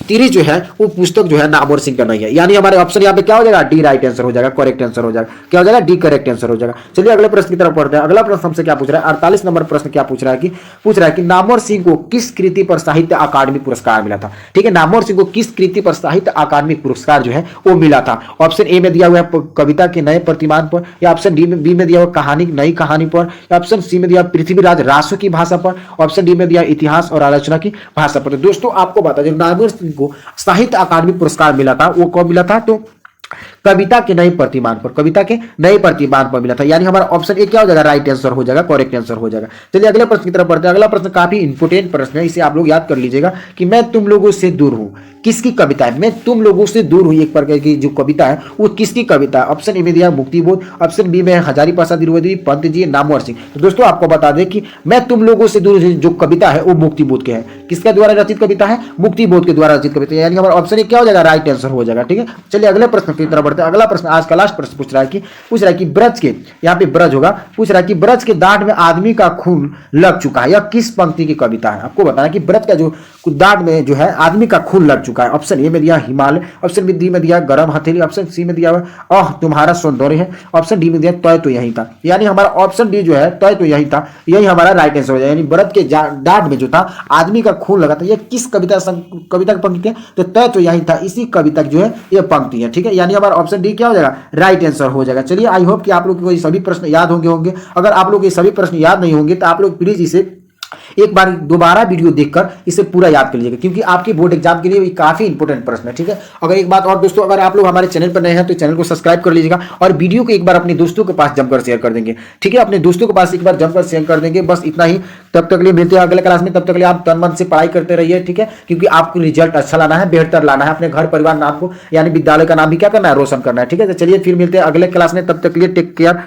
Speaker 1: तिरिस जो है वो पुस्तक जो है नामवर सिंह का नहीं है, यानी हमारे ऑप्शन यहाँ पे क्या हो जाएगा? डी राइट आंसर हो जाएगा, करेक्ट आंसर हो जाएगा। क्या हो जाएगा? डी करेक्ट आंसर हो जाएगा। चलिए अगले प्रश्न की तरफ पढ़ते हैं। अगला प्रश्न हमसे क्या पूछ रहा है? 48 नंबर प्रश्न क्या पूछ रहा है कि नामवर सिंह को किस कृति पर साहित्य अकादमी पुरस्कार मिला था? ठीक है, नामवर सिंह को किस कृति पर साहित्य अकादमी पुरस्कार जो है वो मिला था? ऑप्शन ए में दिया हुआ है कविता के नए प्रतिमान पर, या ऑप्शन बी में दिया हुआ कहानी नई कहानी पर, या ऑप्शन सी में दिया पृथ्वीराज रासो की भाषा पर, ऑप्शन डी में दिया इतिहास और आलोचना की भाषा पर। तो दोस्तों आपको बता दें नामवर सिंह को साहित्य अकादमी पुरस्कार मिला था, वो कब मिला था? तो कविता के नए प्रतिमान पर, कविता के नए प्रतिमान पर मिला था, यानी हमारा ऑप्शन ए क्या हो जाएगा? राइट आंसर हो जाएगा, करेक्ट आंसर हो जाएगा। चलिए अगले प्रश्न की तरफ बढ़ते हैं। अगला प्रश्न काफी इंपोर्टेंट प्रश्न है, इसे आप लोग याद कर लीजिएगा कि मैं तुम लोगों से दूर हूं किसकी कविता है? मैं तुम लोगों से दूर हूं एक प्रकार की जो कविता है वो किसकी कविता है? ऑप्शन ए में दिया मुक्तिबोध, ऑप्शन बी में हजारी प्रसाद द्विवेदी, पंत जी, नामवर सिंह। तो दोस्तों आपको बता दें कि मैं तुम लोगों से दूर जो कविता है वो मुक्तिबोध के है। किसके द्वारा रचित कविता है? मुक्तिबोध के द्वारा रचित कविता, यानी हमारा ऑप्शन ए क्या हो जाएगा? राइट आंसर हो जाएगा, ठीक है। चलिए अगले प्रश्न की तरफ बढ़ते हैं। अगला प्रश्न आज का लास्ट प्रश्न पूछ रहा है कि ब्रज के, यहाँ पे ब्रज होगा, पूछ रहा है कि ब्रज के दाढ़ में आदमी का खून लग चुका है, यह किस पंक्ति की कविता है? आपको बताना कि ब्रज का जो दाढ़ में जो है आदमी का खून लग चुका है। ऑप्शन ए में दिया हिमालय, ऑप्शन बी में दिया गरम हथेली, ऑप्शन सी में दिया तुम्हारा सौंदर्य है, ऑप्शन डी में दिया तय तो यही था। यानी हमारा ऑप्शन डी जो है तय तो यही था, यही हमारा राइट आंसर हो जाएगा। यानी ब्रज के दाढ़ में जो था आदमी का खून लगा था, यह किस कविता की पंक्ति है? तो तय तो यही था, इसी कविता की जो है यह पंक्ति है, ठीक है। यानी हमारा ऑप्शन डी क्या हो जाएगा? राइट आंसर हो जाएगा। चलिए आई होप कि आप लोग को ये सभी प्रश्न याद होंगे। अगर आप लोग ये सभी प्रश्न याद नहीं होंगे तो आप लोग प्लीज इसे एक बार दोबारा वीडियो देखकर इसे पूरा याद कर लीजिएगा, क्योंकि आपके बोर्ड एग्जाम के लिए ये काफी इंपॉर्टेंट प्रश्न है, ठीक है। अगर एक बात और दोस्तों, अगर आप लोग हमारे चैनल पर नए हैं तो चैनल को सब्सक्राइब कर लीजिएगा और वीडियो को एक बार अपने दोस्तों के पास जमकर शेयर कर देंगे, ठीक है। अपने दोस्तों के पास एक बार जमकर शेयर कर देंगे, बस इतना ही। तब तक लिए मिलते हैं अगले क्लास में, तब तक लिए आप तन मन से पढ़ाई करते रहिए, ठीक है, क्योंकि आपको रिजल्ट अच्छा लाना है, बेहतर लाना है, अपने घर परिवार नाम को यानी विद्यालय का नाम भी क्या करना है? रोशन करना है, ठीक है। तो चलिए फिर मिलते हैं अगले क्लास में, तब तक लिए टेक केयर।